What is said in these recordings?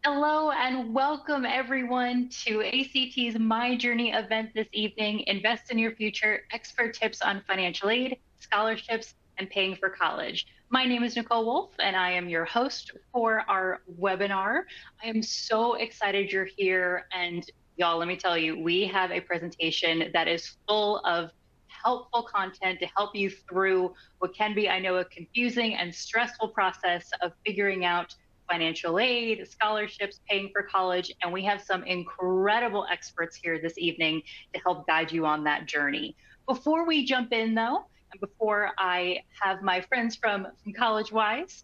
Hello and welcome everyone to ACT's My Journey event this evening, Invest in Your Future, Expert Tips on Financial Aid, Scholarships, and Paying for College. My name is Nicole Wolf and I am your host for our webinar. I am so excited you're here, and y'all, let me tell you, we have a presentation that is full of helpful content to help you through what can be, I know, a confusing and stressful process of figuring out financial aid, scholarships, paying for college, and we have some incredible experts here this evening to help guide you on that journey. Before we jump in, though, and before I have my friends from Collegewise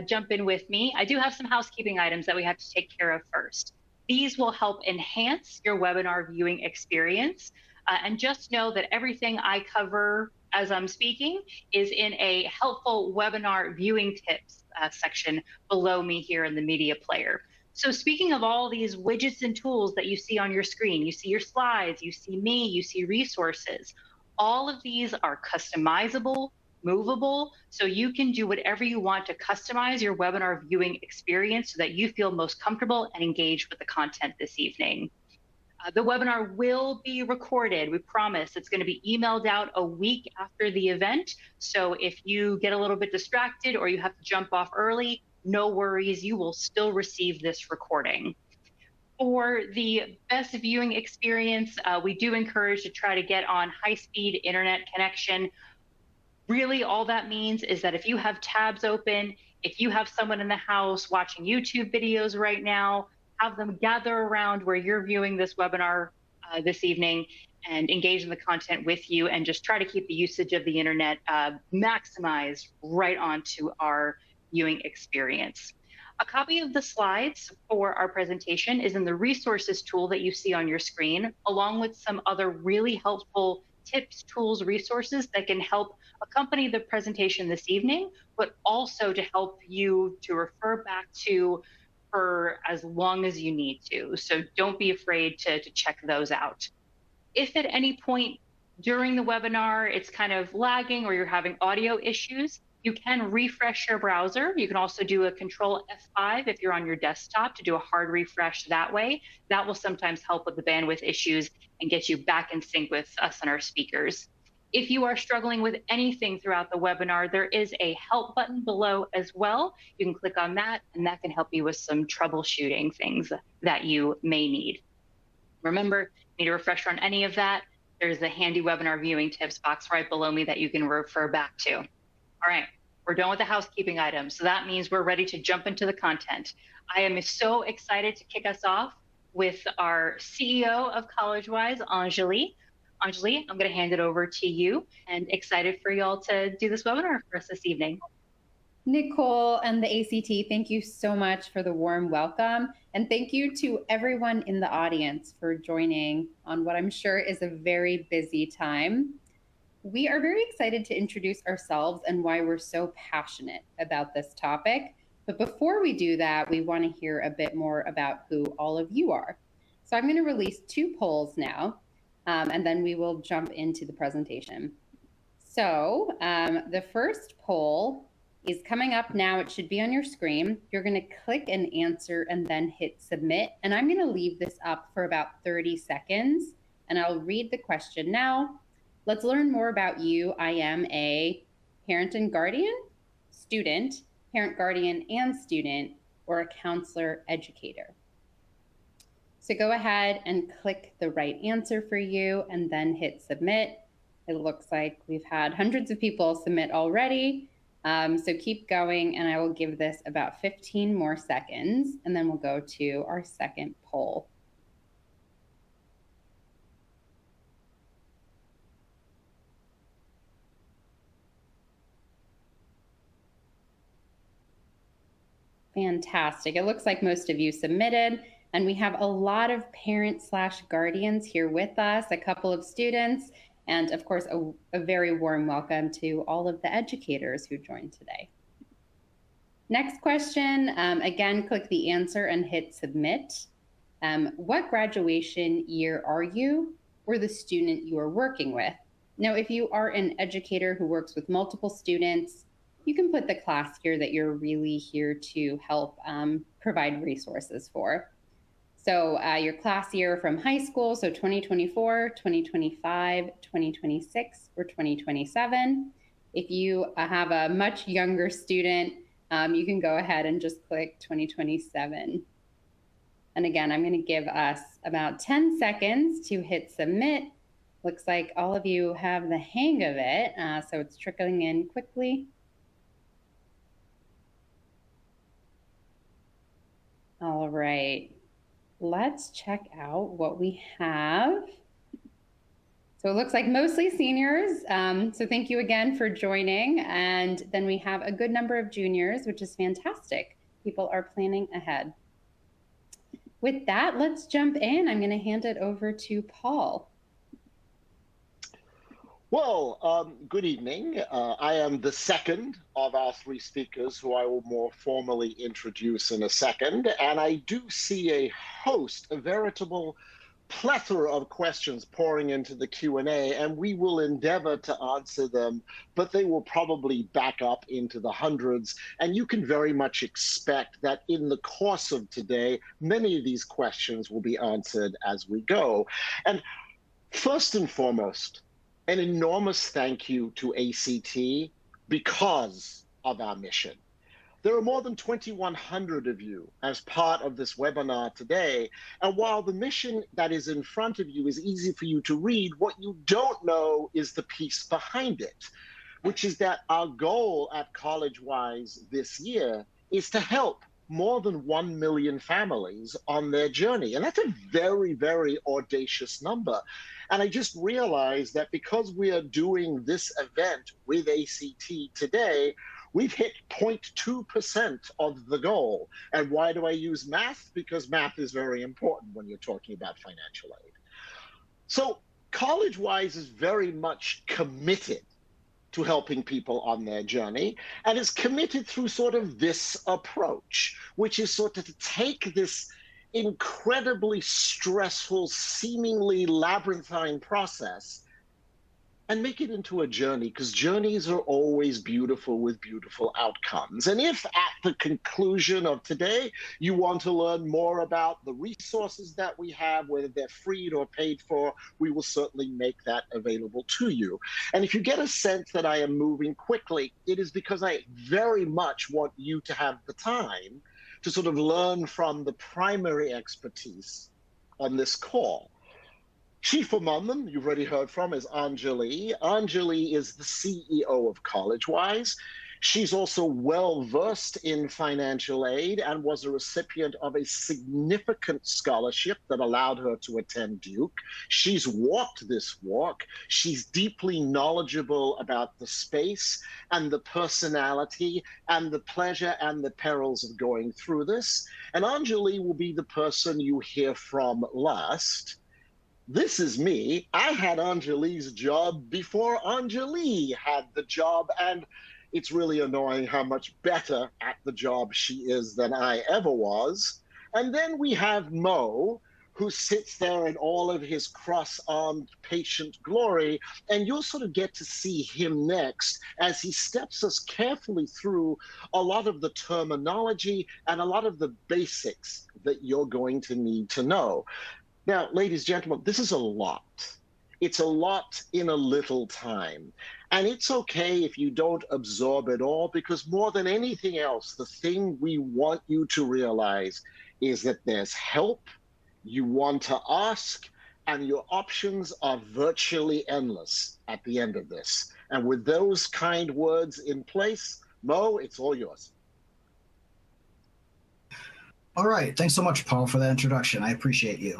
jump in with me, I do have some housekeeping items that we have to take care of first. These will help enhance your webinar viewing experience. And just know that everything I cover as I'm speaking is in a helpful webinar viewing tips section below me here in the media player. So speaking of all these widgets and tools that you see on your screen, you see your slides, you see me, you see resources. All of these are customizable, movable, so you can do whatever you want to customize your webinar viewing experience so that you feel most comfortable and engaged with the content this evening. The webinar will be recorded. We promise it's going to be emailed out a week after the event. So if you get a little bit distracted or you have to jump off early, no worries, you will still receive this recording. For the best viewing experience, we do encourage to try to get on high-speed internet connection. Really, all that means is that if you have tabs open, if you have someone in the house watching YouTube videos right now, have them gather around where you're viewing this webinar this evening and engage in the content with you, and just try to keep the usage of the internet maximized right onto our viewing experience. A copy of the slides for our presentation is in the resources tool that you see on your screen, along with some other really helpful tips, tools, resources that can help accompany the presentation this evening, but also to help you to refer back to for as long as you need to. So don't be afraid to check those out. If at any point during the webinar it's kind of lagging or you're having audio issues, you can refresh your browser. You can also do a Control F5 if you're on your desktop to do a hard refresh that way. That will sometimes help with the bandwidth issues and get you back in sync with us and our speakers. If you are struggling with anything throughout the webinar, there is a help button below as well. You can click on that, and that can help you with some troubleshooting things that you may need. Remember, need a refresher on any of that, there's a handy webinar viewing tips box right below me that you can refer back to. All right, we're done with the housekeeping items, so that means we're ready to jump into the content. I am so excited to kick us off with our CEO of Collegewise, Anjali. Anjali, I'm going to hand it over to you, and excited for y'all to do this webinar for us this evening. Nicole and the ACT, thank you so much for the warm welcome. And thank you to everyone in the audience for joining on what I'm sure is a very busy time. We are very excited to introduce ourselves and why we're so passionate about this topic. But before we do that, we want to hear a bit more about who all of you are. So I'm going to release 2 polls now, and then we will jump into the presentation. So the first poll is coming up now. It should be on your screen. You're going to click an answer and then hit submit. And I'm going to leave this up for about 30 seconds, and I'll read the question now. Let's learn more about you. I am a parent and guardian, student, parent, guardian, and student, or a counselor educator. So go ahead and click the right answer for you and then hit submit. It looks like we've had hundreds of people submit already. So keep going, and I will give this about 15 more seconds, and then we'll go to our second poll. Fantastic. It looks like most of you submitted, and we have a lot of parents/guardians here with us, a couple of students, and of course, a very warm welcome to all of the educators who joined today. Next question, again, click the answer and hit submit. What graduation year are you, or the student you are working with? Now, if you are an educator who works with multiple students, you can put the class year that you're really here to help provide resources for. So your class year from high school, so 2024, 2025, 2026, or 2027. If you have a much younger student, you can go ahead and just click 2027. And again, I'm going to give us about 10 seconds to hit submit. Looks like all of you have the hang of it, so it's trickling in quickly. All right, let's check out what we have. So it looks like mostly seniors, so thank you again for joining. And then we have a good number of juniors, which is fantastic. People are planning ahead. With that, let's jump in. I'm going to hand it over to Paul. Well, good evening. I am the second of our three speakers who I will more formally introduce in a second. And I do see a host, a veritable plethora of questions pouring into the Q&A, and we will endeavor to answer them, but they will probably back up into the hundreds. And you can very much expect that in the course of today, many of these questions will be answered as we go. And first and foremost, an enormous thank you to ACT because of our mission. There are more than 2,100 of you as part of this webinar today. And while the mission that is in front of you is easy for you to read, what you don't know is the piece behind it, which is that our goal at Collegewise this year is to help more than 1 million families on their journey. And that's a very, very audacious number. And I just realized that because we are doing this event with ACT today, we've hit 0.2% of the goal. And why do I use math? Because math is very important when you're talking about financial aid. So Collegewise is very much committed to helping people on their journey, and is committed through sort of this approach, which is sort of to take this incredibly stressful, seemingly labyrinthine process and make it into a journey, because journeys are always beautiful with beautiful outcomes. And if at the conclusion of today, you want to learn more about the resources that we have, whether they're free or paid for, we will certainly make that available to you. And if you get a sense that I am moving quickly, it is because I very much want you to have the time to sort of learn from the primary expertise on this call. Chief among them, you've already heard from, is Anjali. Anjali is the CEO of Collegewise. She's also well-versed in financial aid and was a recipient of a significant scholarship that allowed her to attend Duke. She's walked this walk. She's deeply knowledgeable about the space and the personality and the pleasure and the perils of going through this. And Anjali will be the person you hear from last. This is me. I had Anjali's job before Anjali had the job, and it's really annoying how much better at the job she is than I ever was. And then we have Mo, who sits there in all of his cross-armed patient glory, and you'll sort of get to see him next as he steps us carefully through a lot of the terminology and a lot of the basics that you're going to need to know. Now, ladies and gentlemen, this is a lot. It's a lot in a little time. And it's okay if you don't absorb it all, because more than anything else, the thing we want you to realize is that there's help, you want to ask, and your options are virtually endless at the end of this. And with those kind words in place, Mo, it's all yours. All right. Thanks so much, Paul, for that introduction. I appreciate you.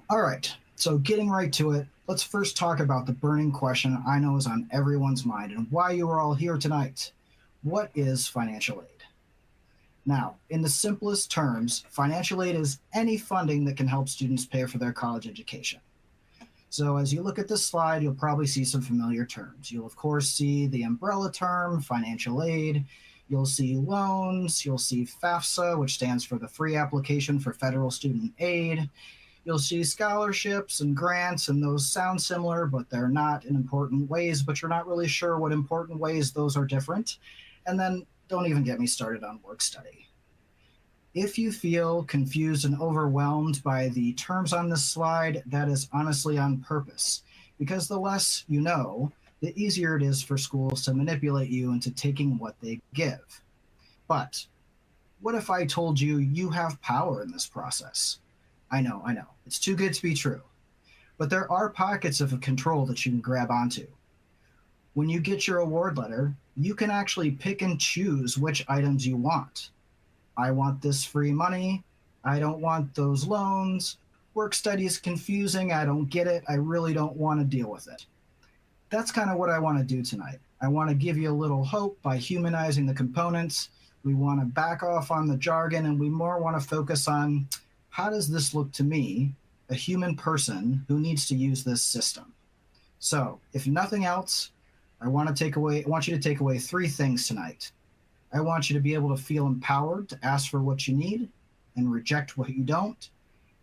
All right, so getting right to it, let's first talk about the burning question I know is on everyone's mind and why you are all here tonight. What is financial aid? Now, in the simplest terms, financial aid is any funding that can help students pay for their college education. So as you look at this slide, you'll probably see some familiar terms. You'll, of course, see the umbrella term, financial aid. You'll see loans. You'll see FAFSA, which stands for the Free Application for Federal Student Aid. You'll see scholarships and grants, and those sound similar, but they're not in important ways, but you're not really sure what important ways those are different. And then don't even get me started on work study. If you feel confused and overwhelmed by the terms on this slide, that is honestly on purpose, because the less you know, the easier it is for schools to manipulate you into taking what they give. But what if I told you you have power in this process? I know, it's too good to be true. But there are pockets of control that you can grab onto. When you get your award letter, you can actually pick and choose which items you want. I want this free money. I don't want those loans. Work study is confusing. I don't get it. I really don't want to deal with it. That's kind of what I want to do tonight. I want to give you a little hope by humanizing the components. We want to back off on the jargon, and we more want to focus on how does this look to me, a human person who needs to use this system. So if nothing else, I want you to take away 3 things tonight. I want you to be able to feel empowered to ask for what you need and reject what you don't.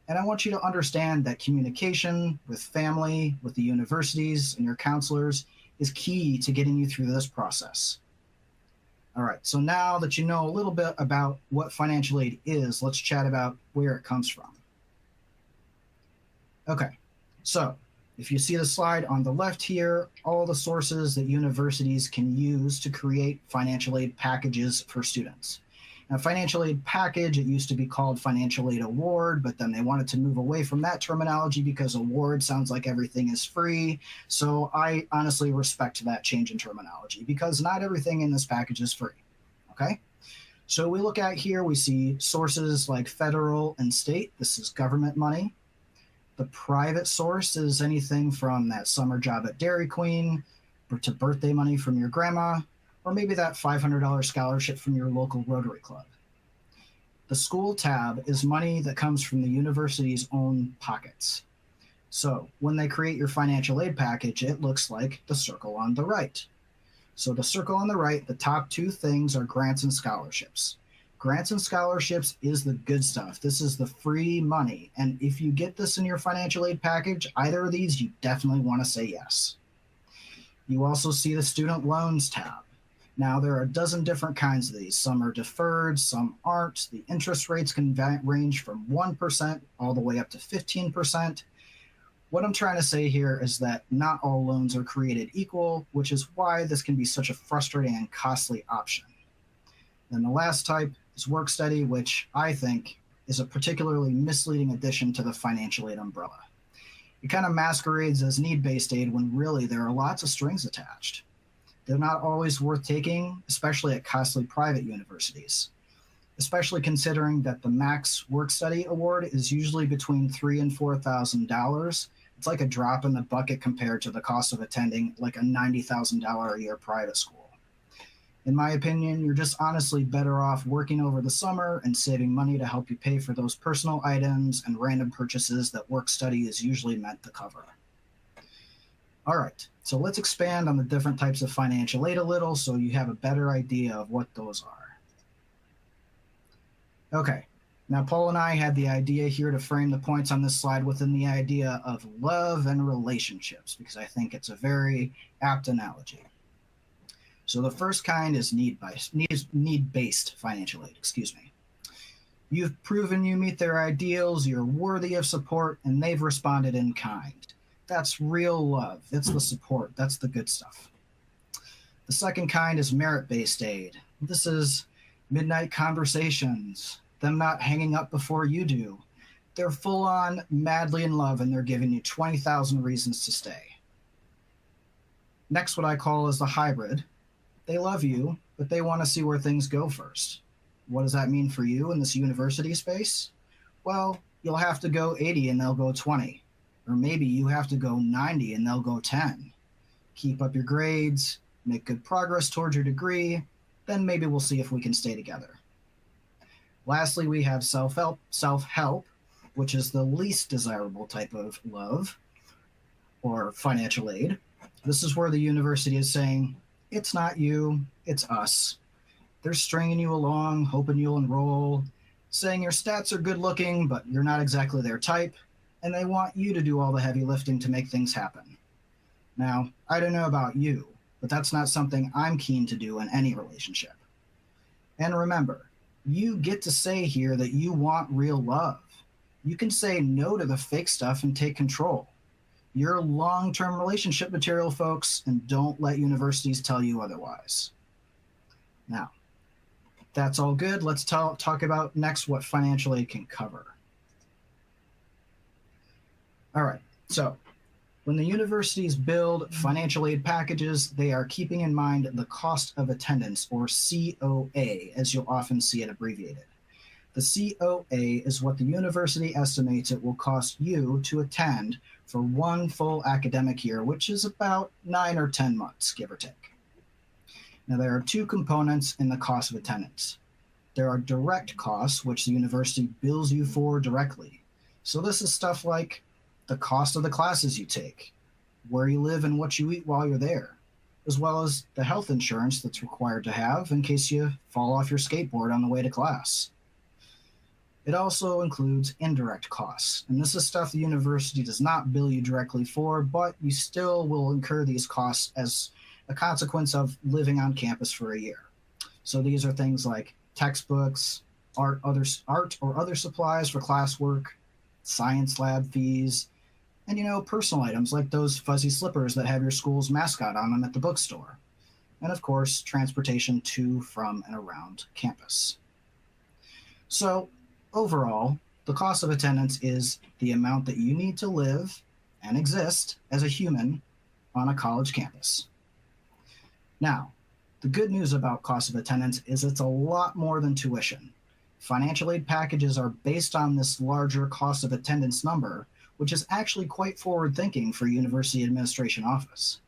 And I want you to understand that communication with family, with the universities, and your counselors is key to getting you through this process. All right, so now that you know a little bit about what financial aid is, let's chat about where it comes from. Okay, so if you see the slide on the left here, all the sources that universities can use to create financial aid packages for students. Now, financial aid package, it used to be called financial aid award, but then they wanted to move away from that terminology because award sounds like everything is free. So I honestly respect that change in terminology because not everything in this package is free, okay? So we look at here, we see sources like federal and state. This is government money. The private source is anything from that summer job at Dairy Queen to birthday money from your grandma, or maybe that $500 scholarship from your local Rotary Club. The school tab is money that comes from the university's own pockets. So when they create your financial aid package, it looks like the circle on the right. So the circle on the right, the top 2 things are grants and scholarships. Grants and scholarships is the good stuff. This is the free money. And if you get this in your financial aid package, either of these, you definitely want to say yes. You also see the student loans tab. Now, there are a dozen different kinds of these. Some are deferred, some aren't. The interest rates can range from 1% all the way up to 15%. What I'm trying to say here is that not all loans are created equal, which is why this can be such a frustrating and costly option. Then the last type is work study, which I think is a particularly misleading addition to the financial aid umbrella. It kind of masquerades as need-based aid when really there are lots of strings attached. They're not always worth taking, especially at costly private universities, especially considering that the max work study award is usually between $3,000 and $4,000. It's like a drop in the bucket compared to the cost of attending like a $90,000 a year private school. In my opinion, you're just honestly better off working over the summer and saving money to help you pay for those personal items and random purchases that work study is usually meant to cover. All right, so let's expand on the different types of financial aid a little so you have a better idea of what those are. Okay, now Paul and I had the idea here to frame the points on this slide within the idea of love and relationships because I think it's a very apt analogy. So the first kind is need-based financial aid, You've proven you meet their ideals, you're worthy of support, and they've responded in kind. That's real love. That's the support. That's the good stuff. The second kind is merit-based aid. This is midnight conversations, them not hanging up before you do. They're full-on madly in love, and they're giving you 20,000 reasons to stay. Next, what I call is the hybrid. They love you, but they want to see where things go first. What does that mean for you in this university space? Well, you'll have to go 80 and they'll go 20. Or maybe you have to go 90 and they'll go 10. Keep up your grades, make good progress towards your degree, then maybe we'll see if we can stay together. Lastly, we have self-help, which is the least desirable type of love or financial aid. This is where the university is saying, it's not you, it's us. They're stringing you along, hoping you'll enroll, saying your stats are good looking, but you're not exactly their type. and they want you to do all the heavy lifting to make things happen. Now, I don't know about you, but that's not something I'm keen to do in any relationship. And remember, you get to say here that you want real love. You can say no to the fake stuff and take control. You're long-term relationship material, folks, and don't let universities tell you otherwise. Now, that's all good. Let's talk about next what financial aid can cover. All right, so when the universities build financial aid packages, they are keeping in mind the cost of attendance, or COA, as you'll often see it abbreviated. The COA is what the university estimates it will cost you to attend for one full academic year, which is about 9 or 10 months, give or take. Now, there are two components in the cost of attendance. There are direct costs, which the university bills you for directly. So this is stuff like the cost of the classes you take, where you live and what you eat while you're there, as well as the health insurance that's required to have in case you fall off your skateboard on the way to class. It also includes indirect costs, and this is stuff the university does not bill you directly for, but you still will incur these costs as a consequence of living on campus for a year. So these are things like textbooks, art or other supplies for classwork, science lab fees, and personal items like those fuzzy slippers that have your school's mascot on them at the bookstore. And of course, transportation to, from, and around campus. So overall, the cost of attendance is the amount that you need to live and exist as a human on a college campus. Now, the good news about cost of attendance is it's a lot more than tuition. Financial aid packages are based on this larger cost of attendance number, which is actually quite forward-thinking for a university administration office.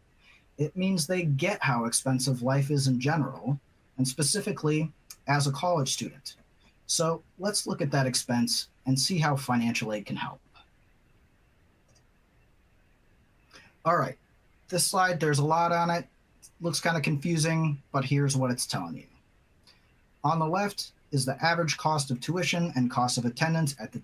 It means they get how expensive life is in general, and specifically as a college student. So let's look at that expense and see how financial aid can help. All right, this slide, there's a lot on it. Looks kind of confusing, but here's what it's telling you. On the left is the average cost of tuition and cost of attendance at the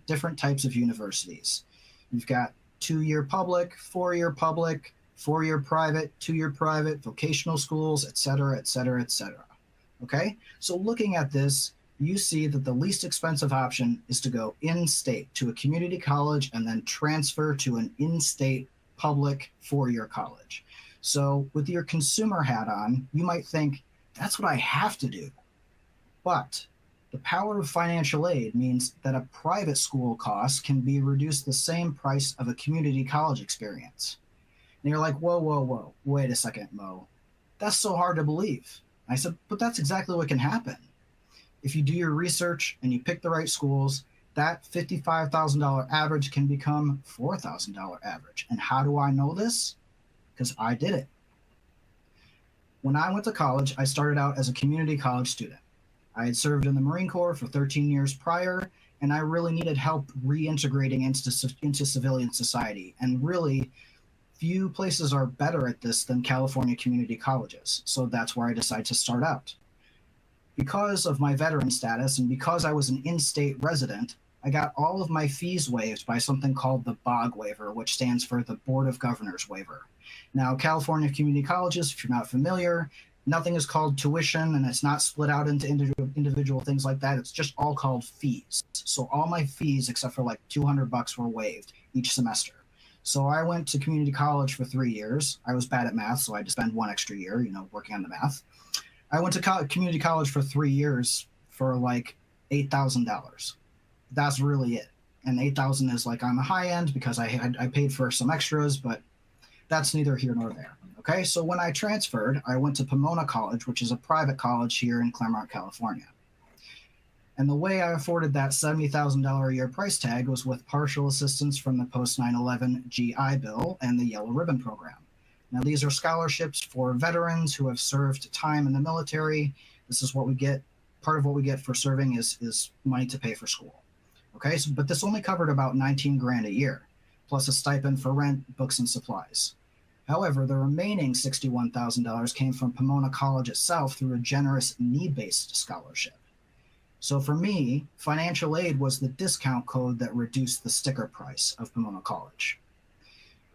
different types of universities. You've got 2-year public, 4-year public, 4-year private, 2-year private, vocational schools, et cetera, et cetera, et cetera. Okay, so looking at this, you see that the least expensive option is to go in-state to a community college and then transfer to an in-state public 4-year college. So with your consumer hat on, you might think, that's what I have to do. But the power of financial aid means that a private school cost can be reduced the same price of a community college experience. And you're like, whoa, wait a second, Mo. That's so hard to believe. I said, but that's exactly what can happen. If you do your research and you pick the right schools, that $55,000 average can become $4,000 average. And how do I know this? Because I did it. When I went to college, I started out as a community college student. I had served in the Marine Corps for 13 years prior, and I really needed help reintegrating into civilian society. And really, few places are better at this than California community colleges. So that's where I decided to start out. Because of my veteran status and because I was an in-state resident, I got all of my fees waived by something called the BOG waiver, which stands for the Board of Governors waiver. Now, California community colleges, if you're not familiar, nothing is called tuition, and it's not split out into individual things like that. It's just all called fees. So all my fees, except for like $200, were waived each semester. So I went to community college for 3 years. I was bad at math, so I had to spend 1 extra year, working on the math. I went to community college for 3 years for like $8,000. That's really it. And $8,000 is like on the high end because I paid for some extras, but that's neither here nor there. Okay, so when I transferred, I went to Pomona College, which is a private college here in Claremont, California. And the way I afforded that $70,000 a year price tag was with partial assistance from the post 9/11 GI Bill and the Yellow Ribbon Program. Now, these are scholarships for veterans who have served time in the military. This is what we get. Part of what we get for serving is money to pay for school. Okay, so, but this only covered about 19 grand a year, plus a stipend for rent, books, and supplies. However, the remaining $61,000 came from Pomona College itself through a generous need-based scholarship. So for me, financial aid was the discount code that reduced the sticker price of Pomona College.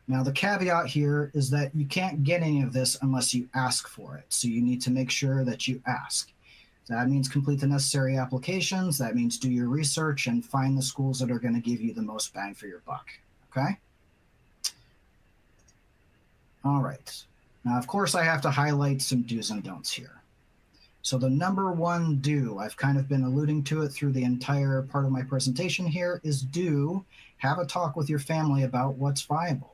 Now, the caveat here is that you can't get any of this unless you ask for it. So you need to make sure that you ask. That means complete the necessary applications. That means do your research and find the schools that are going to give you the most bang for your buck. Okay? All right. Now, of course, I have to highlight some do's and don'ts here. So the number one do, I've kind of been alluding to it through the entire part of my presentation here, is do have a talk with your family about what's viable.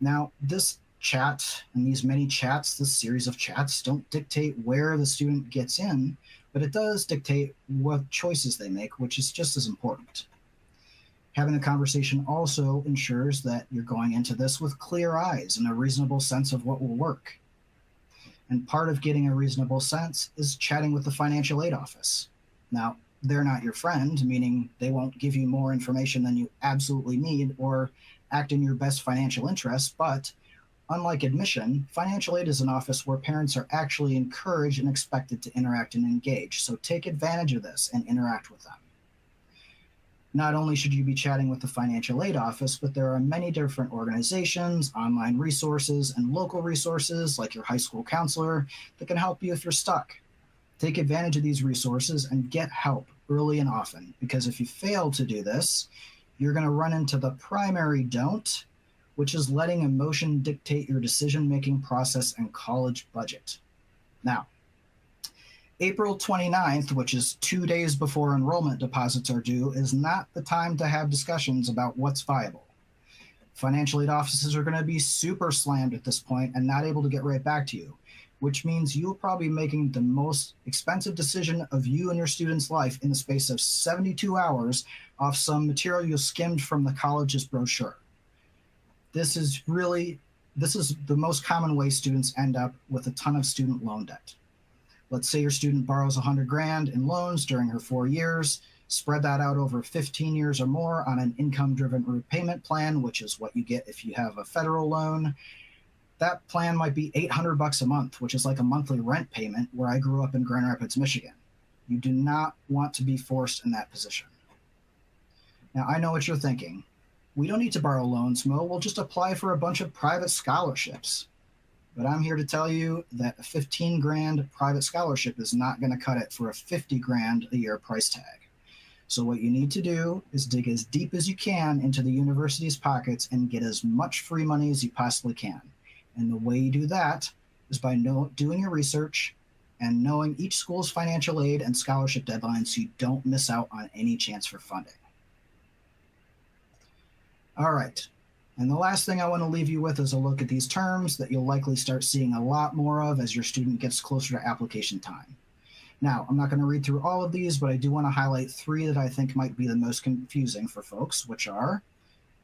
Now, this chat and these many chats, this series of chats, don't dictate where the student gets in, but it does dictate what choices they make, which is just as important. Having a conversation also ensures that you're going into this with clear eyes and a reasonable sense of what will work. And part of getting a reasonable sense is chatting with the financial aid office. Now, they're not your friend, meaning they won't give you more information than you absolutely need or act in your best financial interest, but unlike admission, financial aid is an office where parents are actually encouraged and expected to interact and engage. So take advantage of this and interact with them. Not only should you be chatting with the financial aid office, but there are many different organizations, online resources, and local resources like your high school counselor that can help you if you're stuck. Take advantage of these resources and get help early and often, because if you fail to do this, you're going to run into the primary don't, which is letting emotion dictate your decision-making process and college budget. Now, April 29th, which is 2 days before enrollment deposits are due, is not the time to have discussions about what's viable. Financial aid offices are going to be super slammed at this point and not able to get right back to you, which means you'll probably be making the most expensive decision of you and your student's life in the space of 72 hours off some material you skimmed from the college's brochure. This is the most common way students end up with a ton of student loan debt. Let's say your student borrows $100,000 in loans during her 4 years, spread that out over 15 years or more on an income-driven repayment plan, which is what you get if you have a federal loan. That plan might be $800 a month, which is like a monthly rent payment where I grew up in Grand Rapids, Michigan. You do not want to be forced in that position. Now, I know what you're thinking. We don't need to borrow loans, Mo. We'll just apply for a bunch of private scholarships. But I'm here to tell you that a $15,000 private scholarship is not going to cut it for a $50,000 a year price tag. So what you need to do is dig as deep as you can into the university's pockets and get as much free money as you possibly can. And the way you do that is by doing your research and knowing each school's financial aid and scholarship deadlines so you don't miss out on any chance for funding. All right. And the last thing I want to leave you with is a look at these terms that you'll likely start seeing a lot more of as your student gets closer to application time. Now, I'm not going to read through all of these, but I do want to highlight 3 that I think might be the most confusing for folks, which are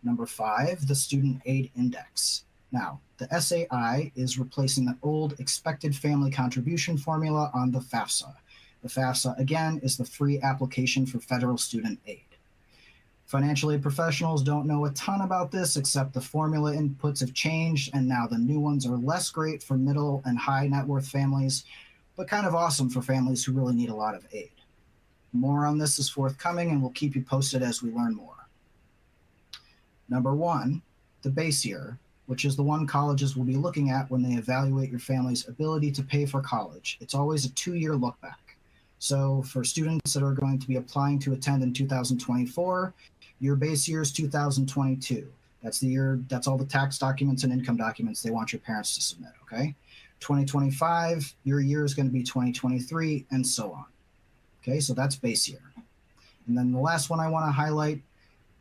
number 5, the Student Aid Index. Now, the SAI is replacing the old expected family contribution formula on the FAFSA. The FAFSA, again, is the free application for federal student aid. Financial aid professionals don't know a ton about this, except the formula inputs have changed, and now the new ones are less great for middle and high net worth families, but kind of awesome for families who really need a lot of aid. More on this is forthcoming, and we'll keep you posted as we learn more. Number 1, the base year, which is the one colleges will be looking at when they evaluate your family's ability to pay for college. It's always a 2-year look back. So for students that are going to be applying to attend in 2024, your base year is 2022. That's the year, that's all the tax documents and income documents they want your parents to submit, okay? 2025, your year is going to be 2023, and so on. Okay, so that's base year. And then the last one I want to highlight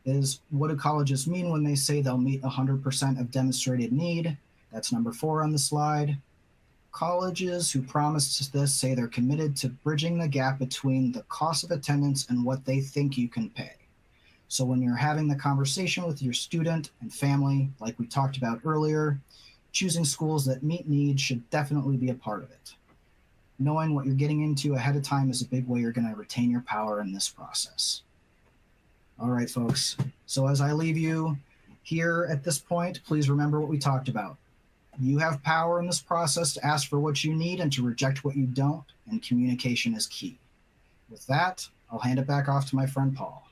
is, what do colleges mean when they say they'll meet 100% of demonstrated need? That's number 4 on the slide. Colleges who promise this say they're committed to bridging the gap between the cost of attendance and what they think you can pay. So when you're having the conversation with your student and family, like we talked about earlier, choosing schools that meet needs should definitely be a part of it. Knowing what you're getting into ahead of time is a big way you're going to retain your power in this process. All right, folks. So as I leave you here at this point, please remember what we talked about. You have power in this process to ask for what you need and to reject what you don't, and communication is key. With that, I'll hand it back off to my friend Paul.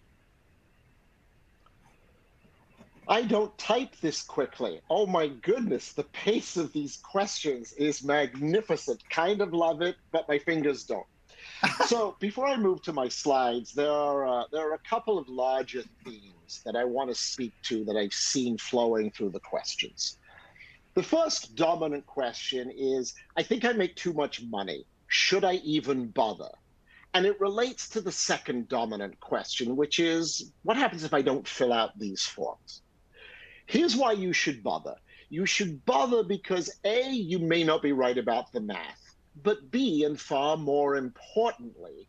I don't type this quickly. Oh my goodness, the pace of these questions is magnificent. Kind of love it, but my fingers don't. So before I move to my slides, there are a couple of larger themes that I want to speak to that I've seen flowing through the questions. The first dominant question is, I think I make too much money. Should I even bother? And it relates to the second dominant question, which is, what happens if I don't fill out these forms? Here's why you should bother. You should bother because A, you may not be right about the math, but B, and far more importantly,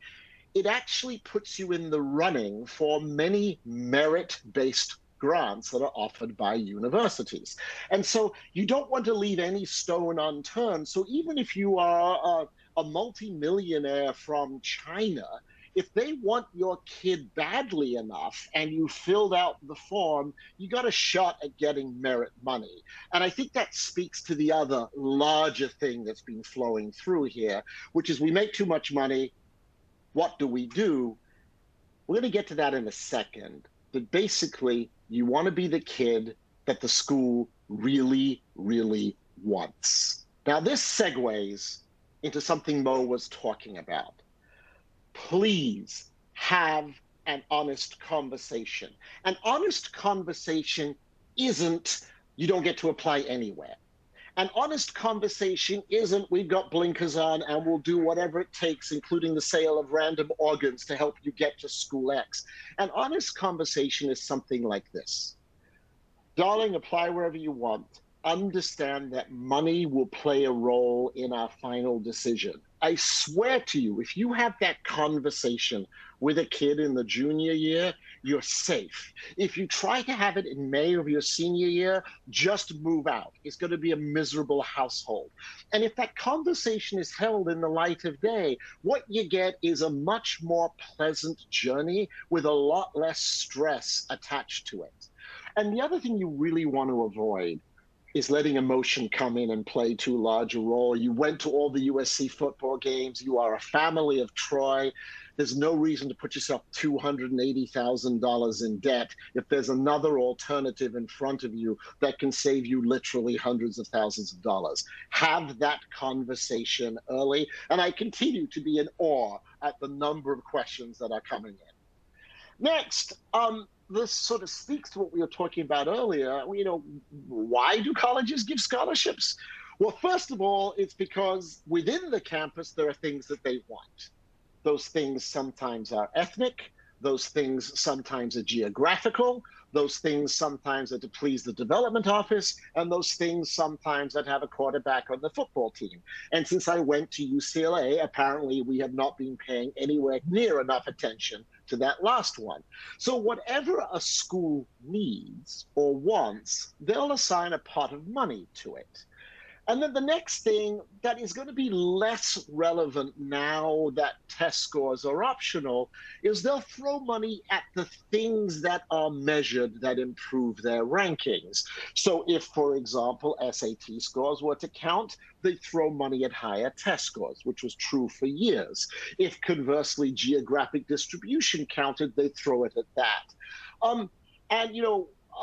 it actually puts you in the running for many merit-based grants that are offered by universities. And so you don't want to leave any stone unturned. So even if you are a multimillionaire from China, if they want your kid badly enough and you filled out the form, you got a shot at getting merit money. And I think that speaks to the other larger thing that's been flowing through here, which is we make too much money. What do we do? We're going to get to that in a second. But basically, you want to be the kid that the school really, really wants. Now, this segues into something Mo was talking about. Please have an honest conversation. An honest conversation isn't you don't get to apply anywhere. An honest conversation isn't we've got blinkers on and we'll do whatever it takes, including the sale of random organs to help you get to school X. An honest conversation is something like this. Darling, apply wherever you want. Understand that money will play a role in our final decision. I swear to you, if you have that conversation with a kid in the junior year, you're safe. If you try to have it in May of your senior year, just move out. It's going to be a miserable household. And if that conversation is held in the light of day, what you get is a much more pleasant journey with a lot less stress attached to it. And the other thing you really want to avoid is letting emotion come in and play too large a role. You went to all the USC football games. You are a family of Troy. There's no reason to put yourself $280,000 in debt if there's another alternative in front of you that can save you literally hundreds of thousands of dollars. Have that conversation early. And I continue to be in awe at the number of questions that are coming in. Next, this sort of speaks to what we were talking about earlier. Why do colleges give scholarships? Well, first of all, it's because within the campus, there are things that they want. Those things sometimes are ethnic. Those things sometimes are geographical. Those things sometimes are to please the development office. And those things sometimes that have a quarterback on the football team. And since I went to UCLA, apparently we have not been paying anywhere near enough attention to that last one. So whatever a school needs or wants, they'll assign a pot of money to it. And then the next thing that is going to be less relevant now that test scores are optional is they'll throw money at the things that are measured that improve their rankings. So if, for example, SAT scores were to count, they throw money at higher test scores, which was true for years. If conversely geographic distribution counted, they throw it at that.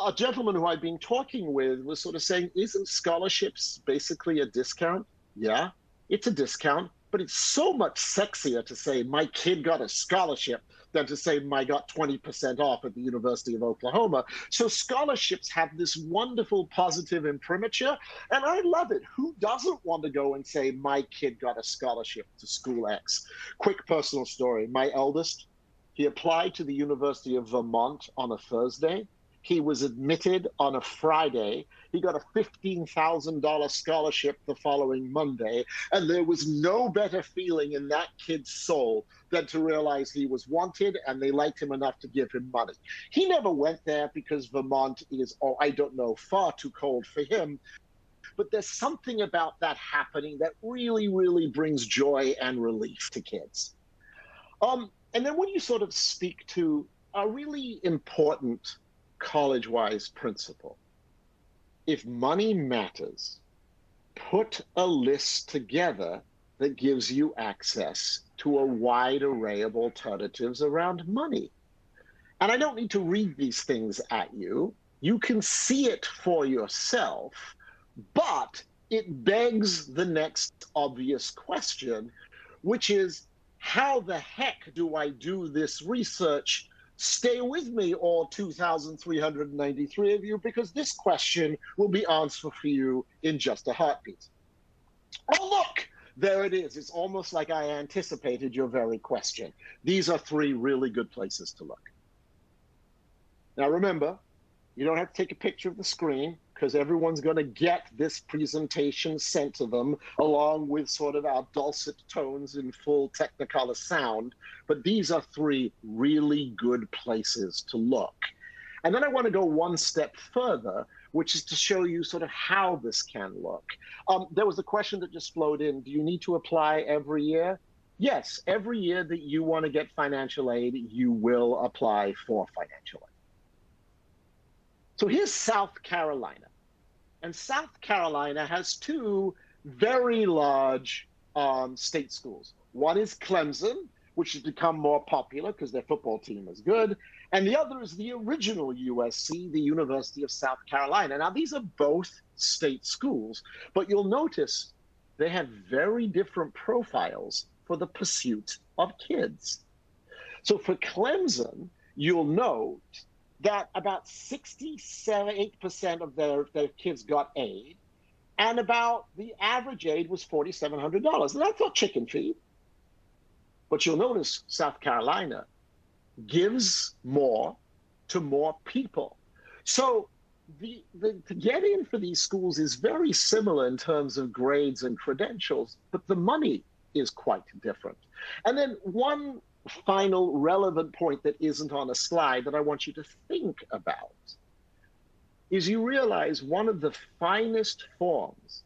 A gentleman who I've been talking with was sort of saying, isn't scholarships basically a discount? Yeah, it's a discount, but it's so much sexier to say my kid got a scholarship than to say I got 20% off at the University of Oklahoma. So scholarships have this wonderful positive imprimatur, and I love it. Who doesn't want to go and say my kid got a scholarship to school X? Quick personal story. My eldest, he applied to the University of Vermont on a Thursday. He was admitted on a Friday. He got a $15,000 scholarship the following Monday. And there was no better feeling in that kid's soul than to realize he was wanted and they liked him enough to give him money. He never went there because Vermont is, far too cold for him. But there's something about that happening that really, really brings joy and relief to kids. And then when you sort of speak to a really important Collegewise principle. If money matters, put a list together that gives you access to a wide array of alternatives around money. And I don't need to read these things at you. You can see it for yourself, but it begs the next obvious question, which is, how the heck do I do this research? Stay with me, all 2,393 of you, because this question will be answered for you in just a heartbeat. Oh, look, there it is. It's almost like I anticipated your very question. These are three really good places to look. Now, remember, you don't have to take a picture of the screen, because everyone's going to get this presentation sent to them along with sort of our dulcet tones in full Technicolor sound. But these are three really good places to look. And then I want to go one step further, which is to show you sort of how this can look. There was a question that just flowed in. Do you need to apply every year? Yes, every year that you want to get financial aid, you will apply for financial aid. So here's South Carolina. And South Carolina has two very large state schools. One is Clemson, which has become more popular because their football team is good. And the other is the original USC, the University of South Carolina. Now, these are both state schools, but you'll notice they have very different profiles for the pursuit of kids. So for Clemson, you'll note that about 68% of their kids got aid, and about the average aid was $4,700. And that's not chicken feed. But you'll notice South Carolina gives more to more people. So to get in for these schools is very similar in terms of grades and credentials, but the money is quite different. And then one final relevant point that isn't on a slide that I want you to think about is you realize one of the finest forms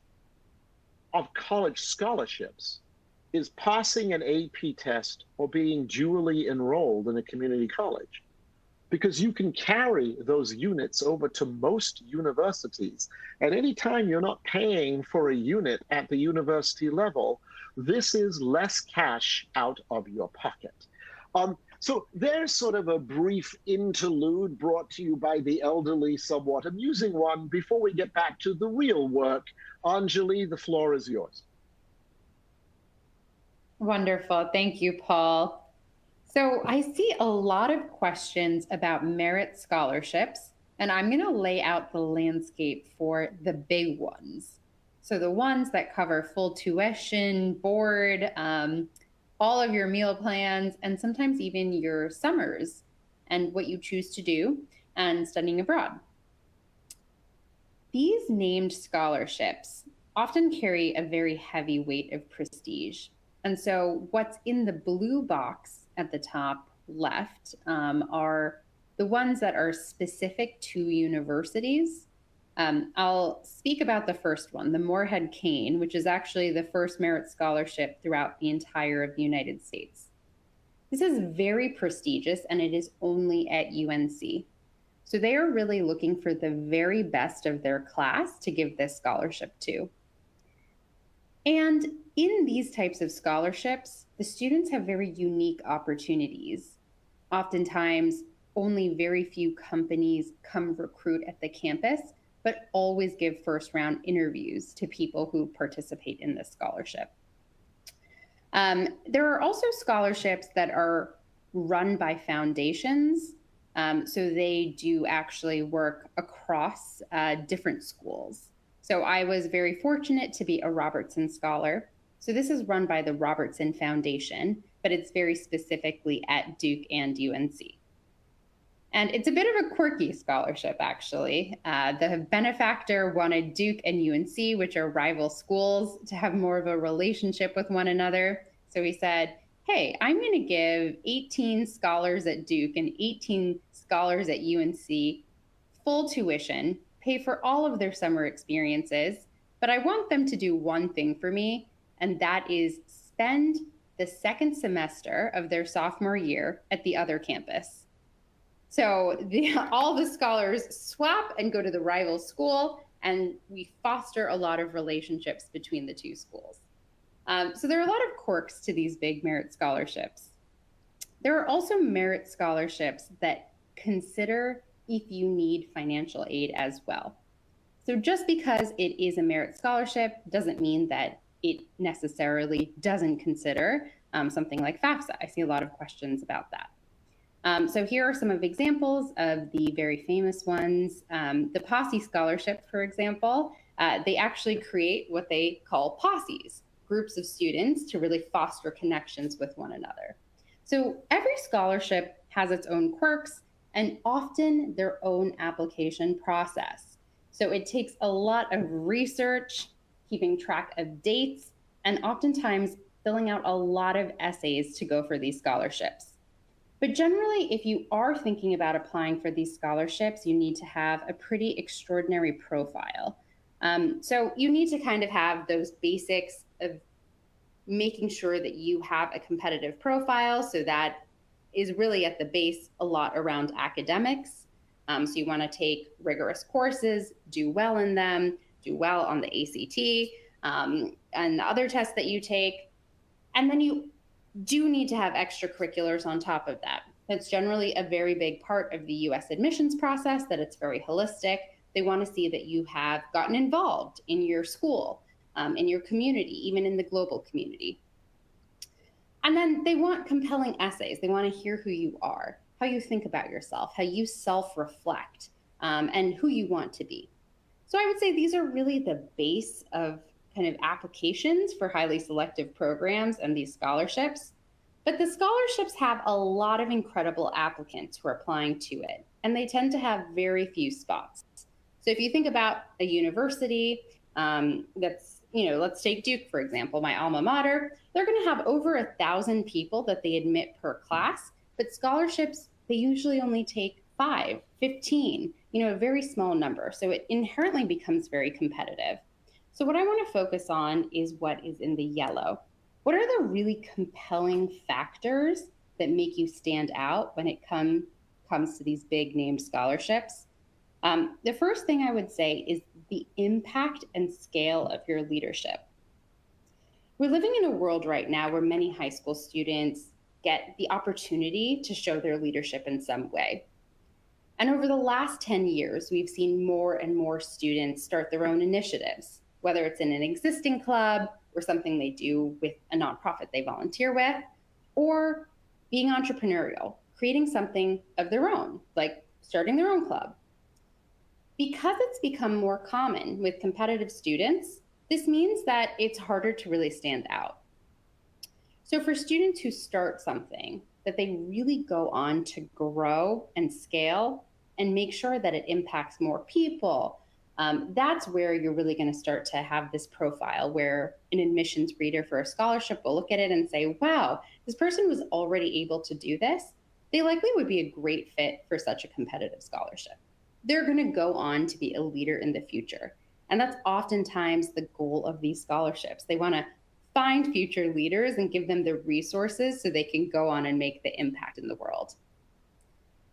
of college scholarships is passing an AP test or being dually enrolled in a community college, because you can carry those units over to most universities. And anytime you're not paying for a unit at the university level, this is less cash out of your pocket. So there's sort of a brief interlude brought to you by the elderly, somewhat amusing one, before we get back to the real work. Anjali, the floor is yours. Wonderful. Thank you, Paul. So I see a lot of questions about merit scholarships, and I'm going to lay out the landscape for the big ones. So the ones that cover full tuition, board, all of your meal plans, and sometimes even your summers and what you choose to do and studying abroad. These named scholarships often carry a very heavy weight of prestige. And so what's in the blue box at the top left are the ones that are specific to universities. I'll speak about the first one, the Moorhead Cane, which is actually the first merit scholarship throughout the entire of the United States. This is very prestigious, and it is only at UNC. So they are really looking for the very best of their class to give this scholarship to. And in these types of scholarships, the students have very unique opportunities. Oftentimes, only very few companies come recruit at the campus, but always give first round interviews to people who participate in this scholarship. There are also scholarships that are run by foundations. So they do actually work across different schools. So I was very fortunate to be a Robertson Scholar. So this is run by the Robertson Foundation, but it's very specifically at Duke and UNC. And it's a bit of a quirky scholarship, actually. The benefactor wanted Duke and UNC, which are rival schools, to have more of a relationship with one another. So he said, hey, I'm going to give 18 scholars at Duke and 18 scholars at UNC full tuition, pay for all of their summer experiences, but I want them to do one thing for me, and that is spend the second semester of their sophomore year at the other campus. So all the scholars swap and go to the rival school, and we foster a lot of relationships between the two schools. So there are a lot of quirks to these big merit scholarships. There are also merit scholarships that consider if you need financial aid as well. So just because it is a merit scholarship doesn't mean that it necessarily doesn't consider something like FAFSA. I see a lot of questions about that. So here are some of examples of the very famous ones. The Posse Scholarship, for example, they actually create what they call posses, groups of students to really foster connections with one another. So every scholarship has its own quirks and often their own application process. So it takes a lot of research, keeping track of dates, and oftentimes filling out a lot of essays to go for these scholarships. But generally, if you are thinking about applying for these scholarships, you need to have a pretty extraordinary profile. So you need to kind of have those basics of making sure that you have a competitive profile. So that is really at the base a lot around academics. So you want to take rigorous courses, do well in them, do well on the ACT, and the other tests that you take. And then you do need to have extracurriculars on top of that. That's generally a very big part of the US admissions process, that it's very holistic. They want to see that you have gotten involved in your school, in your community, even in the global community. And then they want compelling essays. They want to hear who you are, how you think about yourself, how you self-reflect, and who you want to be. So I would say these are really the base of kind of applications for highly selective programs and these scholarships. But the scholarships have a lot of incredible applicants who are applying to it, and they tend to have very few spots. So if you think about a university that's, let's take Duke, for example, my alma mater, they're going to have over 1,000 people that they admit per class, but scholarships, they usually only take 5, 15, a very small number. So it inherently becomes very competitive. So what I want to focus on is what is in the yellow. What are the really compelling factors that make you stand out when it comes to these big named scholarships? The first thing I would say is the impact and scale of your leadership. We're living in a world right now where many high school students get the opportunity to show their leadership in some way. And over the last 10 years, we've seen more and more students start their own initiatives, whether it's in an existing club or something they do with a nonprofit they volunteer with, or being entrepreneurial, creating something of their own, like starting their own club. Because it's become more common with competitive students, this means that it's harder to really stand out. So for students who start something, that they really go on to grow and scale and make sure that it impacts more people, that's where you're really going to start to have this profile where an admissions reader for a scholarship will look at it and say, wow, this person was already able to do this. They likely would be a great fit for such a competitive scholarship. They're going to go on to be a leader in the future. And that's oftentimes the goal of these scholarships. They want to find future leaders and give them the resources so they can go on and make the impact in the world.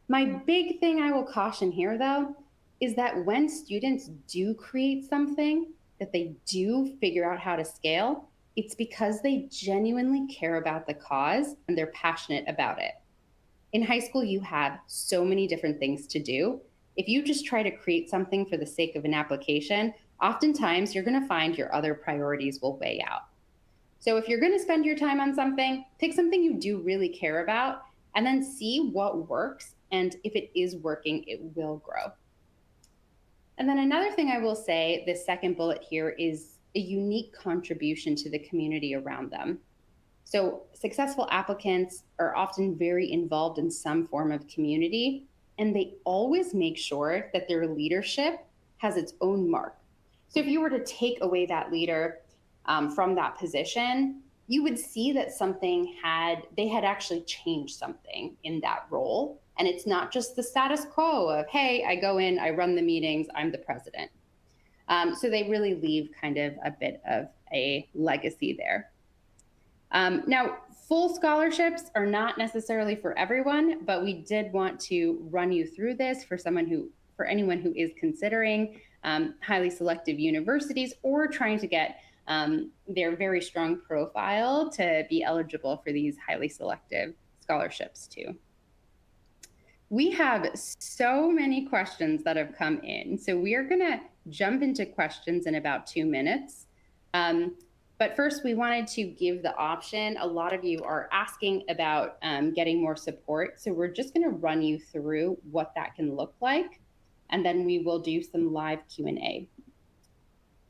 My big thing I will caution here, though, is that when students do create something that they do figure out how to scale, it's because they genuinely care about the cause and they're passionate about it. In high school, you have so many different things to do. If you just try to create something for the sake of an application, oftentimes you're going to find your other priorities will weigh out. So if you're going to spend your time on something, pick something you do really care about, and then see what works. And if it is working, it will grow. And then another thing I will say, the second bullet here, is a unique contribution to the community around them. So successful applicants are often very involved in some form of community, and they always make sure that their leadership has its own mark. So if you were to take away that leader from that position, you would see that they had actually changed something in that role. And it's not just the status quo of, hey, I go in, I run the meetings, I'm the president. So they really leave kind of a bit of a legacy there. Now, full scholarships are not necessarily for everyone, but we did want to run you through this for anyone who is considering highly selective universities or trying to get their very strong profile to be eligible for these highly selective scholarships too. We have so many questions that have come in, so we are gonna jump into questions in about 2 minutes. But first, we wanted to give the option. A lot of you are asking about getting more support, so we're just gonna run you through what that can look like, and then we will do some live Q&A.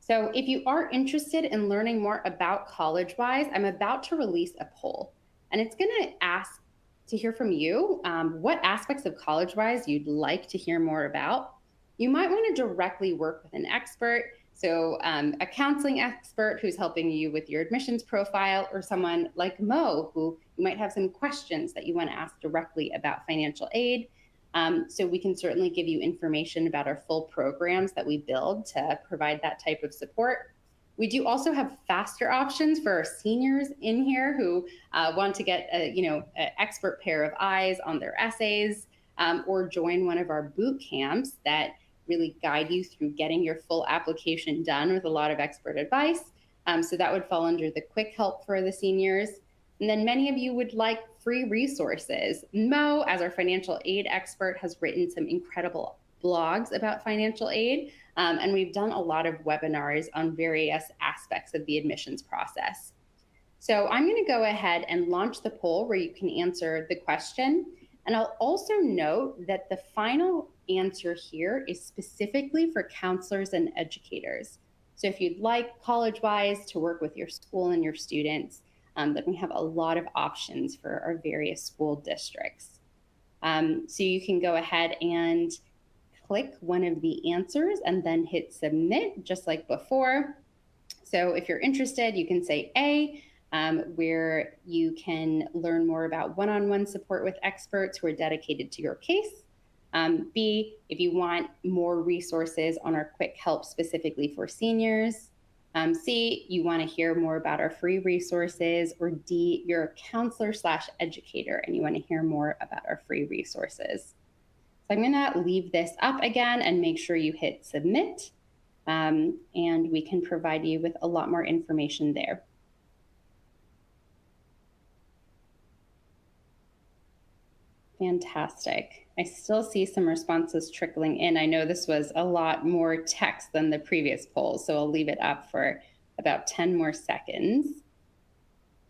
So if you are interested in learning more about Collegewise, I'm about to release a poll, and it's gonna ask to hear from you what aspects of Collegewise you'd like to hear more about. You might want to directly work with an expert, so a counseling expert who's helping you with your admissions profile, or someone like Mo, who you might have some questions that you want to ask directly about financial aid. So we can certainly give you information about our full programs that we build to provide that type of support. We do also have faster options for our seniors in here who want to get an expert pair of eyes on their essays, or join one of our boot camps that really guide you through getting your full application done with a lot of expert advice. So that would fall under the quick help for the seniors. And then many of you would like free resources. Mo, as our financial aid expert, has written some incredible blogs about financial aid. And we've done a lot of webinars on various aspects of the admissions process. So I'm going to go ahead and launch the poll where you can answer the question. And I'll also note that the final answer here is specifically for counselors and educators. So if you'd like Collegewise to work with your school and your students, then we have a lot of options for our various school districts. So you can go ahead and click one of the answers and then hit submit, just like before. So if you're interested, you can say A, where you can learn more about one-on-one support with experts who are dedicated to your case. B, if you want more resources on our quick help specifically for seniors. C, you want to hear more about our free resources. Or D, you're a counselor/educator and you want to hear more about our free resources. So I'm going to leave this up again and make sure you hit submit, and we can provide you with a lot more information there. Fantastic. I still see some responses trickling in. I know this was a lot more text than the previous poll, so I'll leave it up for about 10 more seconds.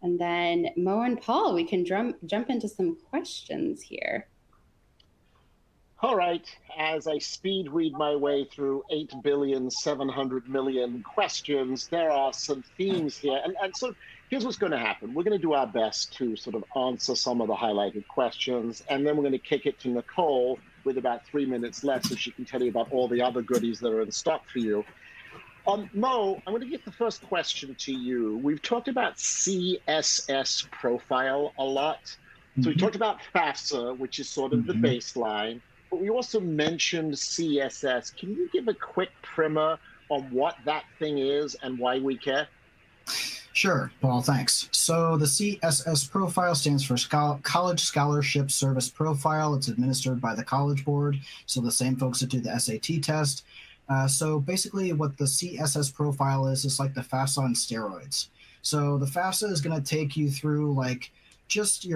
And then Mo and Paul, we can jump into some questions here. All right, as I speed read my way through 8,700,000,000 questions, there are some themes here. And so here's what's going to happen. We're going to do our best to sort of answer some of the highlighted questions, and then we're going to kick it to Nicole with about 3 minutes left so she can tell you about all the other goodies that are in stock for you. Mo, I'm going to get the first question to you. We've talked about CSS profile a lot. So we talked about FAFSA, which is sort of the baseline. But we also mentioned CSS. Can you give a quick primer on what that thing is and why we care? Sure, Paul, thanks. So the CSS profile stands for College Scholarship Service Profile. It's administered by the College Board, so the same folks that do the SAT test. So basically what the CSS profile is like the FAFSA on steroids. So the FAFSA is going to take you through like just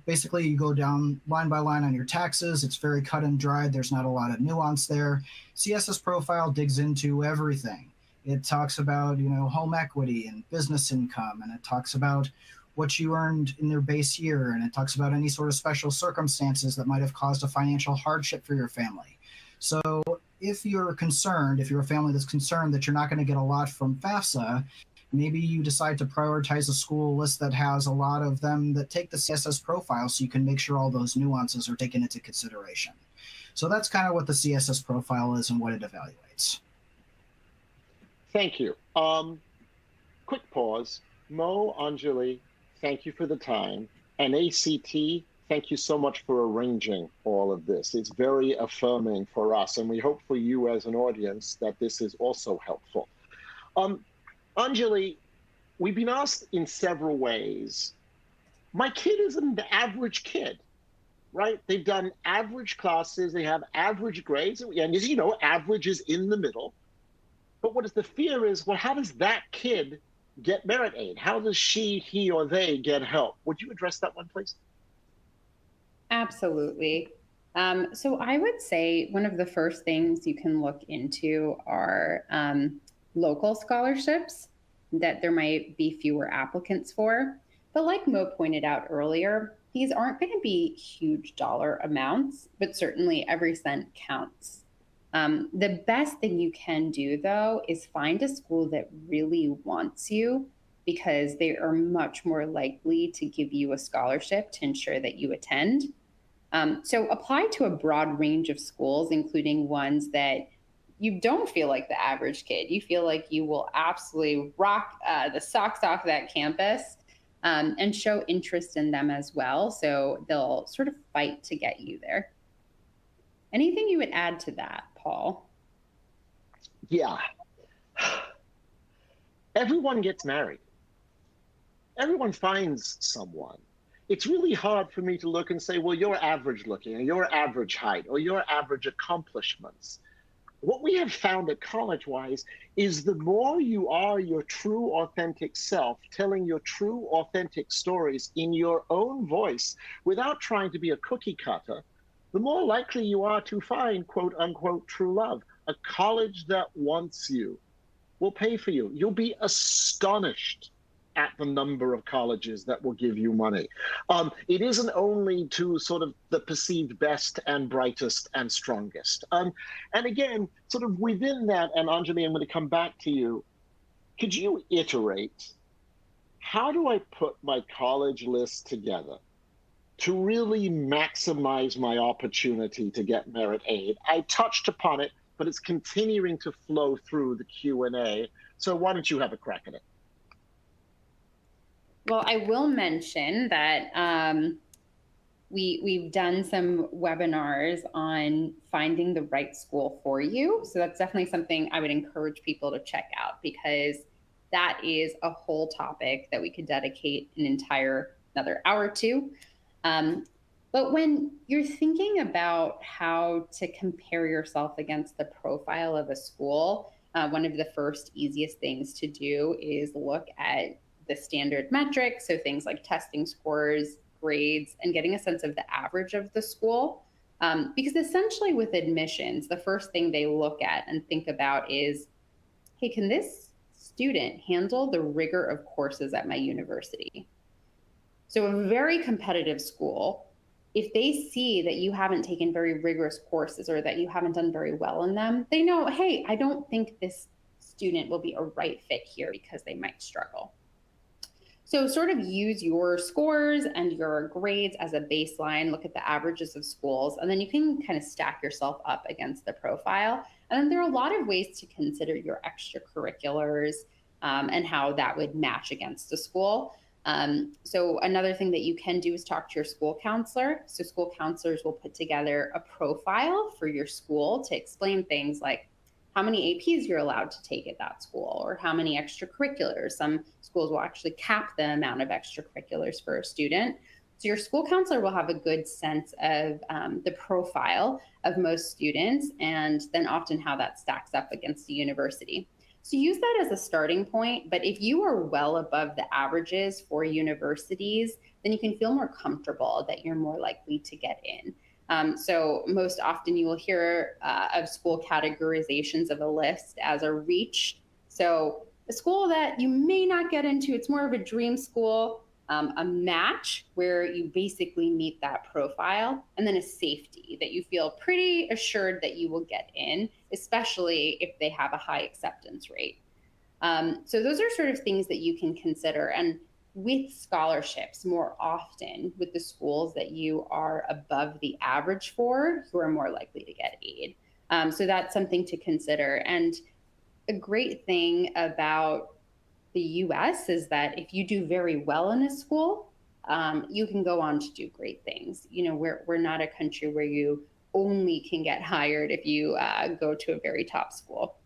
basically you go down line by line on your taxes. It's very cut and dried. There's not a lot of nuance there. CSS profile digs into everything. It talks about, home equity and business income, and it talks about what you earned in their base year, and it talks about any sort of special circumstances that might have caused a financial hardship for your family. So if you're a family that's concerned that you're not going to get a lot from FAFSA, maybe you decide to prioritize a school list that has a lot of them that take the CSS profile so you can make sure all those nuances are taken into consideration. So that's kind of what the CSS profile is and what it evaluates. Thank you. Quick pause. Mo, Anjali, thank you for the time. And ACT, thank you so much for arranging all of this. It's very affirming for us, and we hope for you as an audience that this is also helpful. Anjali, we've been asked in several ways. My kid is an average kid, right? They've done average classes, they have average grades, and as average is in the middle. But what is the fear is, well, how does that kid get merit aid? How does she, he, or they get help? Would you address that one, please? Absolutely. So I would say one of the first things you can look into are local scholarships that there might be fewer applicants for. But like Mo pointed out earlier, these aren't going to be huge dollar amounts, but certainly every cent counts. The best thing you can do, though, is find a school that really wants you, because they are much more likely to give you a scholarship to ensure that you attend. So apply to a broad range of schools, including ones that you don't feel like the average kid. You feel like you will absolutely rock the socks off that campus, and show interest in them as well. So they'll sort of fight to get you there. Anything you would add to that, Paul? Yeah. Everyone gets married. Everyone finds someone. It's really hard for me to look and say, well, you're average looking, or you're average height, or your average accomplishments. What we have found at Collegewise is the more you are your true, authentic self, telling your true, authentic stories in your own voice without trying to be a cookie cutter, the more likely you are to find, quote unquote, true love. A college that wants you will pay for you. You'll be astonished at the number of colleges that will give you money. It isn't only to sort of the perceived best and brightest and strongest. And again, sort of within that, and Anjali, I'm going to come back to you. Could you iterate, how do I put my college list together to really maximize my opportunity to get merit aid? I touched upon it, but it's continuing to flow through the Q&A. So why don't you have a crack at it? Well, I will mention that we've done some webinars on finding the right school for you. So that's definitely something I would encourage people to check out, because that is a whole topic that we could dedicate another hour to. But when you're thinking about how to compare yourself against the profile of a school, one of the first easiest things to do is look at the standard metrics, so things like testing scores, grades, and getting a sense of the average of the school. Because essentially with admissions, the first thing they look at and think about is, hey, can this student handle the rigor of courses at my university? So a very competitive school, if they see that you haven't taken very rigorous courses or that you haven't done very well in them, they know, hey, I don't think this student will be a right fit here because they might struggle. So sort of use your scores and your grades as a baseline, look at the averages of schools, and then you can kind of stack yourself up against the profile. And then there are a lot of ways to consider your extracurriculars and how that would match against a school. So another thing that you can do is talk to your school counselor. So school counselors will put together a profile for your school to explain things like how many APs you're allowed to take at that school, or how many extracurriculars. Some schools will actually cap the amount of extracurriculars for a student. So your school counselor will have a good sense of the profile of most students, and then often how that stacks up against the university. So use that as a starting point, but if you are well above the averages for universities, then you can feel more comfortable that you're more likely to get in. So most often you will hear of school categorizations of a list as a reach. So a school that you may not get into, it's more of a dream school, a match where you basically meet that profile, and then a safety that you feel pretty assured that you will get in, especially if they have a high acceptance rate. So those are sort of things that you can consider. And with scholarships, more often with the schools that you are above the average for, you are more likely to get aid. So that's something to consider. And a great thing about the US is that if you do very well in a school, you can go on to do great things. You know, we're not a country where you only can get hired if you go to a very top school.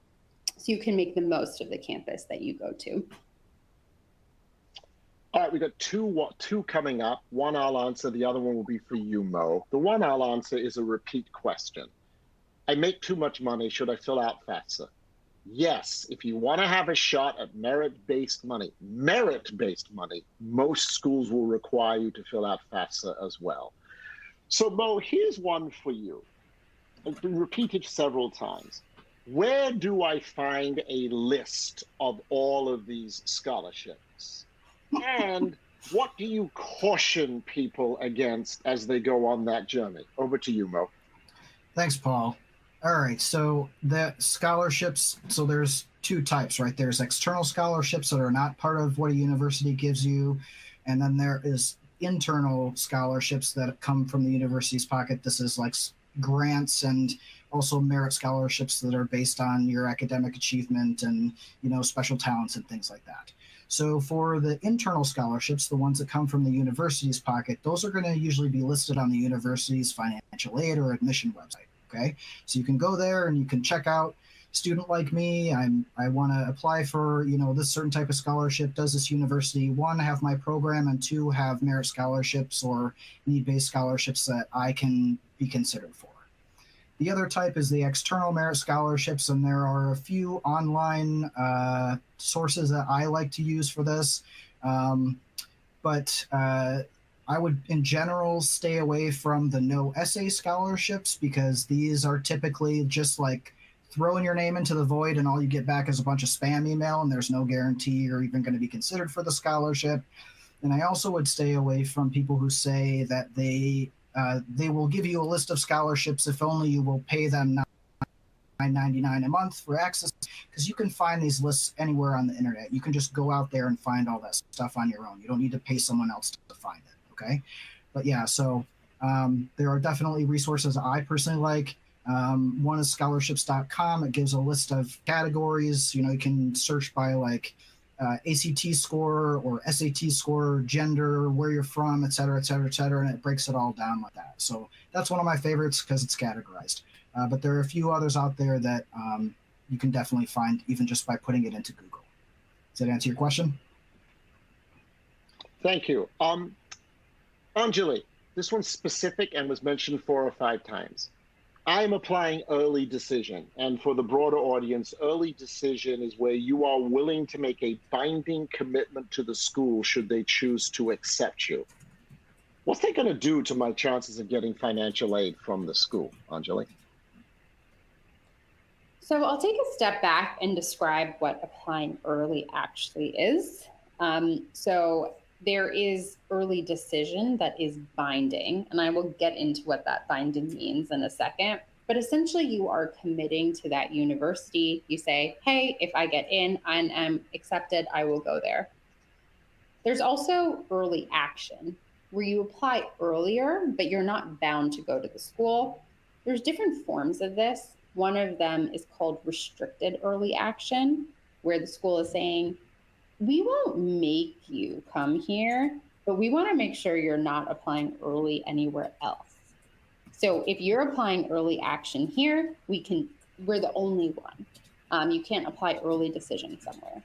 So you can make the most of the campus that you go to. All right, we've got two coming up. One I'll answer, the other one will be for you, Mo. The one I'll answer is a repeat question. I make too much money, should I fill out FAFSA? yes, if you want to have a shot at merit-based money, most schools will require you to fill out FAFSA as well. So, Mo, here's one for you. It's been repeated several times. Where do I find a list of all of these scholarships? And what do you caution people against as they go on that journey? Over to you, Mo. Thanks, Paul. All right, so the scholarships, so there's two types, right? There's external scholarships that are not part of what a university gives you, and then there is internal scholarships that come from the university's pocket. This is like grants and also merit scholarships that are based on your academic achievement and, special talents and things like that. So for the internal scholarships, the ones that come from the university's pocket, those are going to usually be listed on the university's financial aid or admission website. Okay, so you can go there and you can check out, student like me, I want to apply for, this certain type of scholarship. Does this university, one, have my program, and two, have merit scholarships or need-based scholarships that I can be considered for? The other type is the external merit scholarships, and there are a few online sources that I like to use for this. But I would, in general, stay away from the no essay scholarships, because these are typically just like throwing your name into the void and all you get back is a bunch of spam email, and there's no guarantee you're even going to be considered for the scholarship. And I also would stay away from people who say that they will give you a list of scholarships if only you will pay them $9.99 a month for access, because you can find these lists anywhere on the internet. You can just go out there and find all that stuff on your own. You don't need to pay someone else to find it. Okay. But yeah, so there are definitely resources I personally like. One is scholarships.com. It gives a list of categories. You can search by like ACT score or SAT score, gender, where you're from, et cetera, et cetera, et cetera. And it breaks it all down like that. So that's one of my favorites because it's categorized. But there are a few others out there that you can definitely find even just by putting it into Google. Does that answer your question? Thank you. Anjali, this one's specific and was mentioned 4 or 5 times. I'm applying early decision. And for the broader audience, early decision is where you are willing to make a binding commitment to the school should they choose to accept you. What's that going to do to my chances of getting financial aid from the school, Anjali? So I'll take a step back and describe what applying early actually is. So there is early decision that is binding, and I will get into what that binding means in a second. But essentially, you are committing to that university. You say, hey, if I get in and am accepted, I will go there. There's also early action, where you apply earlier, but you're not bound to go to the school. There's different forms of this. One of them is called restricted early action, where the school is saying, we won't make you come here, but we want to make sure you're not applying early anywhere else. So if you're applying early action here, we're the only one. You can't apply early decision somewhere.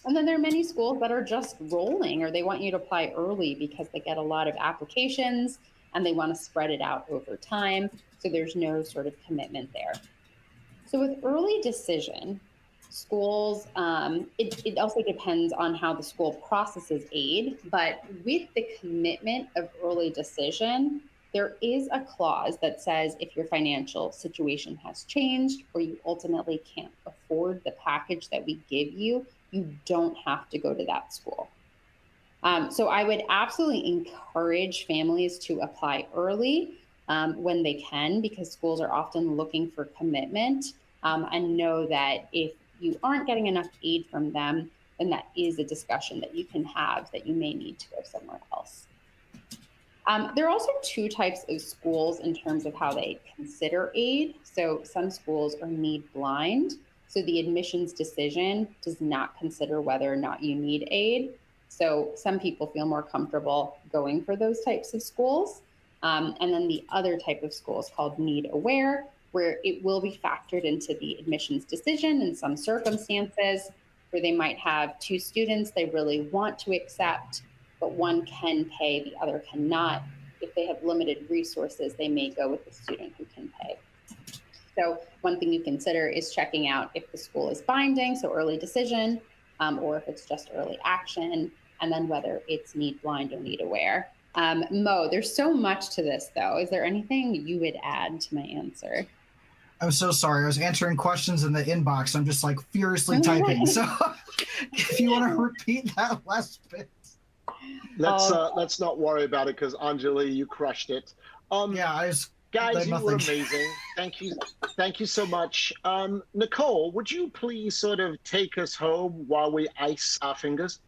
And then there are many schools that are just rolling, or they want you to apply early because they get a lot of applications and they want to spread it out over time. So there's no sort of commitment there. So with early decision, schools, it also depends on how the school processes aid, but with the commitment of early decision, there is a clause that says if your financial situation has changed or you ultimately can't afford the package that we give you, you don't have to go to that school. So I would absolutely encourage families to apply early when they can, because schools are often looking for commitment, and know that if you aren't getting enough aid from them, then that is a discussion that you can have that you may need to go somewhere else. There are also 2 types of schools in terms of how they consider aid. So some schools are need blind. So the admissions decision does not consider whether or not you need aid. So some people feel more comfortable going for those types of schools. And then the other type of school is called need aware, where it will be factored into the admissions decision in some circumstances, where they might have 2 students they really want to accept, but one can pay, the other cannot. If they have limited resources, they may go with the student who can pay. So one thing you consider is checking out if the school is binding, so early decision, or if it's just early action, and then whether it's need blind or need aware. Mo, there's so much to this, though. Is there anything you would add to my answer? I'm so sorry. I was answering questions in the inbox. I'm just like furiously typing. So if you want to repeat that last bit. Let's not worry about it, because Anjali, you crushed it. Guys, you were amazing. Thank you so much. Nicole, would you please sort of take us home while we ice our fingers?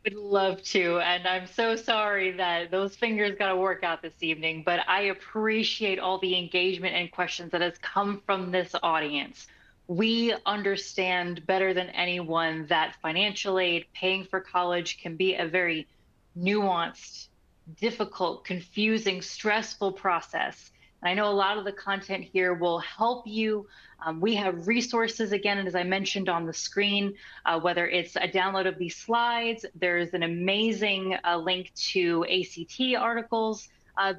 Would love to, and I'm so sorry that those fingers got to work out this evening, but I appreciate all the engagement and questions that has come from this audience. We understand better than anyone that financial aid, paying for college, can be a very nuanced, difficult, confusing, stressful process. And I know a lot of the content here will help you. We have resources, again, and as I mentioned on the screen, whether it's a download of these slides, there's an amazing link to ACT articles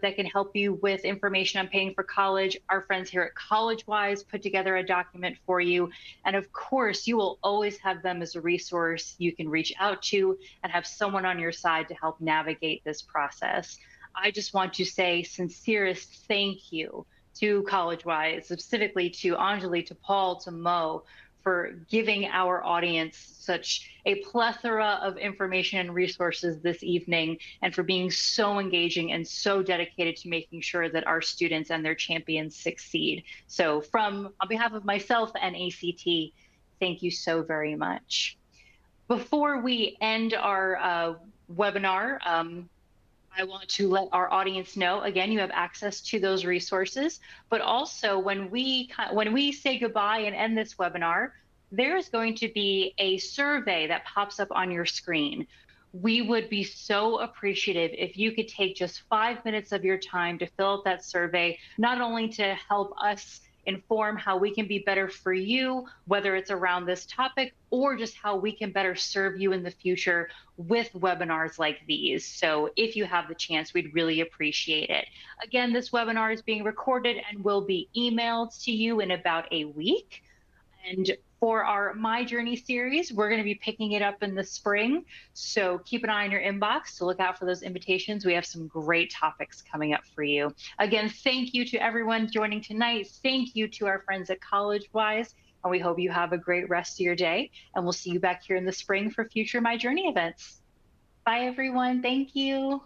that can help you with information on paying for college. Our friends here at Collegewise put together a document for you. And of course, you will always have them as a resource you can reach out to and have someone on your side to help navigate this process. I just want to say sincerest thank you to Collegewise, specifically to Anjali, to Paul, to Mo, for giving our audience such a plethora of information and resources this evening, and for being so engaging and so dedicated to making sure that our students and their champions succeed. So on behalf of myself and ACT, thank you so very much. Before we end our webinar, I want to let our audience know, again, you have access to those resources, but also when we say goodbye and end this webinar, there is going to be a survey that pops up on your screen. We would be so appreciative if you could take just 5 minutes of your time to fill out that survey, not only to help us inform how we can be better for you, whether it's around this topic or just how we can better serve you in the future with webinars like these. So if you have the chance, we'd really appreciate it. Again, this webinar is being recorded and will be emailed to you in about a week. And for our My Journey series, we're going to be picking it up in the spring. So keep an eye on your inbox to look out for those invitations. We have some great topics coming up for you. Again, thank you to everyone joining tonight. Thank you to our friends at Collegewise. And we hope you have a great rest of your day. And we'll see you back here in the spring for future My Journey events. Bye, everyone. Thank you.